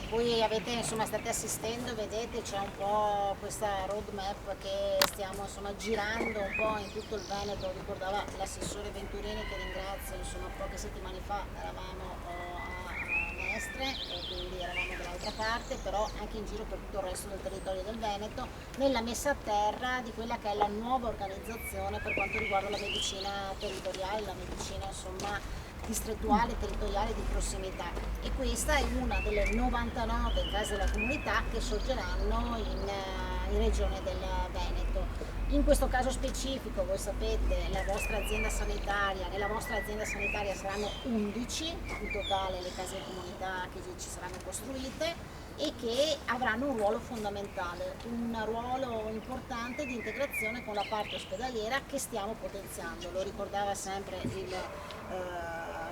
Voi avete, insomma, state assistendo, vedete, c'è un po' questa roadmap che stiamo, insomma, girando un po' in tutto il Veneto. Ricordava l'assessore Venturini, che ringrazio, insomma, poche settimane fa eravamo a Mestre e quindi eravamo dall'altra parte, però anche in giro per tutto il resto del territorio del Veneto, nella messa a terra di quella che è la nuova organizzazione per quanto riguarda la medicina territoriale, la medicina, insomma, distrettuale, territoriale di prossimità, e questa è una delle 99 case della comunità che sorgeranno in regione del Veneto. In questo caso specifico, voi sapete, la vostra azienda sanitaria, nella vostra azienda sanitaria saranno 11 in totale le case di comunità che ci saranno costruite e che avranno un ruolo fondamentale, un ruolo importante di integrazione con la parte ospedaliera che stiamo potenziando. Lo ricordava sempre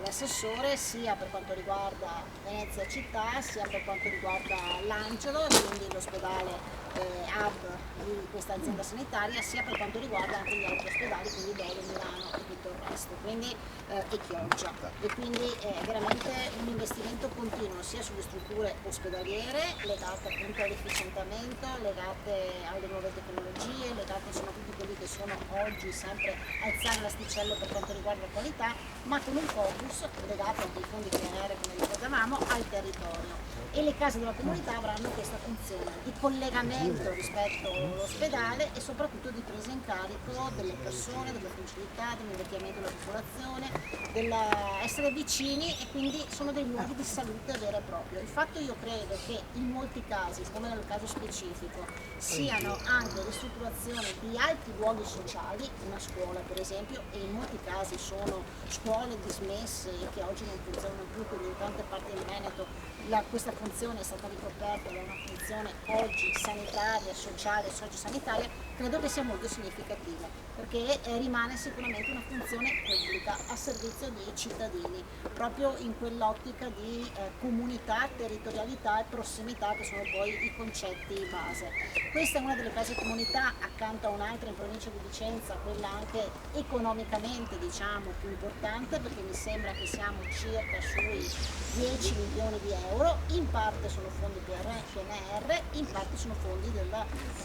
l'assessore, sia per quanto riguarda Venezia città, sia per quanto riguarda l'Angelo, quindi l'ospedale hub di questa azienda sanitaria, sia per quanto riguarda anche gli altri ospedali, quindi Delio, Milano e tutto il resto, quindi, e Chioggia. E quindi è veramente un investimento continuo sia sulle strutture ospedaliere legate appunto all'efficientamento, legate alle nuove tecnologie, legate insomma a tutti quelli che sono oggi sempre alzare l'asticella per quanto riguarda la qualità, ma con un focus legato anche ai fondi PNR, come ricordavamo, al territorio. E le case della comunità avranno questa funzione di collegamento rispetto all'ospedale e soprattutto di presa in carico delle persone, della fragilità, dell'invecchiamento della popolazione, dell'essere vicini, e quindi sono dei luoghi di salute vero e proprio. Il fatto, io credo, che in molti casi, come nel caso specifico, siano anche ristrutturazioni di altri luoghi sociali, una scuola per esempio, e in molti casi sono scuole dismesse e che oggi non funzionano più, quindi in tante parti del Veneto questa funzione è stata ricoperta da una funzione oggi sanitaria, sociale, sociosanitaria. Credo che sia molto significativa, perché rimane sicuramente una funzione pubblica a servizio dei cittadini, proprio in quell'ottica di comunità, territorialità e prossimità, che sono poi i concetti base. Questa è una delle case comunità, accanto a un'altra in provincia di Vicenza, quella anche economicamente, diciamo, più importante, perché mi sembra che siamo circa sui 10 milioni di euro, in parte sono fondi PNR, in parte sono fondi del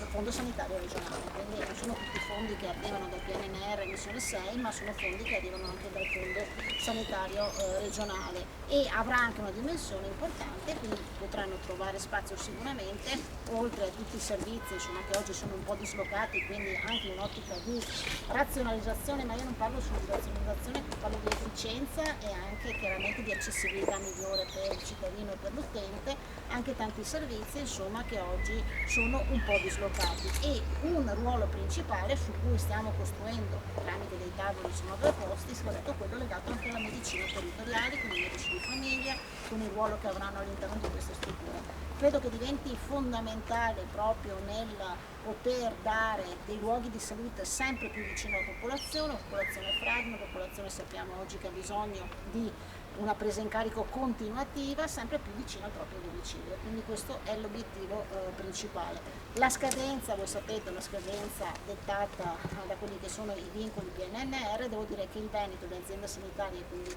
Fondo Sanitario Regionale, quindi non sono tutti fondi che arrivano dal PNR missione 6, ma sono fondi che arrivano anche dal Fondo Sanitario Regionale, e avrà anche una dimensione importante, quindi potranno trovare spazio sicuramente, oltre a tutti i servizi, insomma, che oggi sono un po' dislocati, quindi anche in un'ottica di razionalizzazione, ma io non parlo solo di razionalizzazione, parlo di efficienza e anche chiaramente di accessibilità migliore per il cittadino e per l'utente, anche tanti servizi, insomma, che oggi sono un po' dislocati, e un ruolo principale su cui stiamo costruendo tramite dei tavoli, insomma, preposti, sarà tutto quello legato anche alla medicina territoriale, con i medici di famiglia, con il ruolo che avranno all'interno di queste strutture. Credo che diventi fondamentale proprio nel poter dare dei luoghi di salute sempre più vicino alla popolazione, una popolazione fragile, una popolazione, sappiamo oggi, che ha bisogno di una presa in carico continuativa, sempre più vicino al proprio domicilio, quindi questo è l'obiettivo principale. La scadenza, voi sapete, una scadenza dettata da quelli che sono i vincoli PNRR. Devo dire che il Veneto, le aziende sanitarie, quindi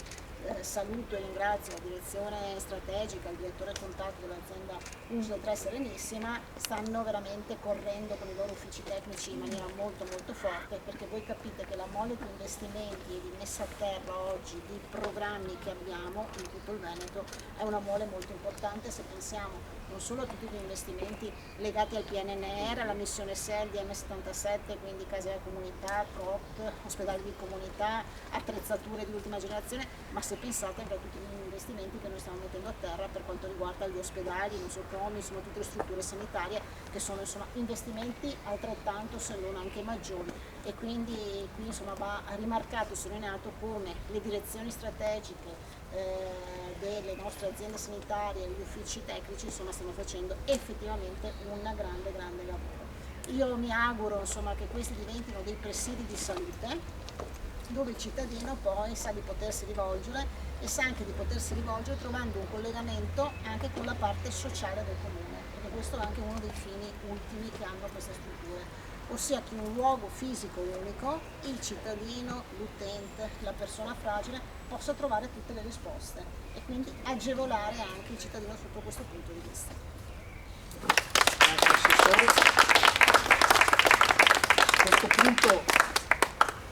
saluto e ringrazio la direzione strategica, il direttore contatto dell'azienda Uso 3 Serenissima, stanno veramente correndo con i loro uffici tecnici in maniera molto molto forte, perché voi capite che la mole di investimenti e di messa a terra oggi di programmi che abbiamo in tutto il Veneto è una mole molto importante, se pensiamo non solo a tutti gli investimenti legati al PNR, alla missione 6, DM77, quindi case della comunità, COP, ospedali di comunità, attrezzature di ultima generazione, ma se pensate anche a tutti gli investimenti che noi stiamo mettendo a terra per quanto riguarda gli ospedali, i nosocomi, insomma tutte le strutture sanitarie, che sono insomma investimenti altrettanto se non anche maggiori, e quindi qui insomma va rimarcato e sottolineato come le direzioni strategiche delle nostre aziende sanitarie e gli uffici tecnici insomma stiamo facendo effettivamente un grande lavoro. Io mi auguro insomma che questi diventino dei presidi di salute, dove il cittadino poi sa di potersi rivolgere, e sa anche di potersi rivolgere trovando un collegamento anche con la parte sociale del comune, perché questo è anche uno dei fini ultimi che hanno queste strutture. ossia che in un luogo fisico unico il cittadino, l'utente, la persona fragile possa trovare tutte le risposte e quindi agevolare anche il cittadino sotto questo punto di vista. Grazie Assessore. A questo punto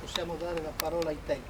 possiamo dare la parola ai tecnici.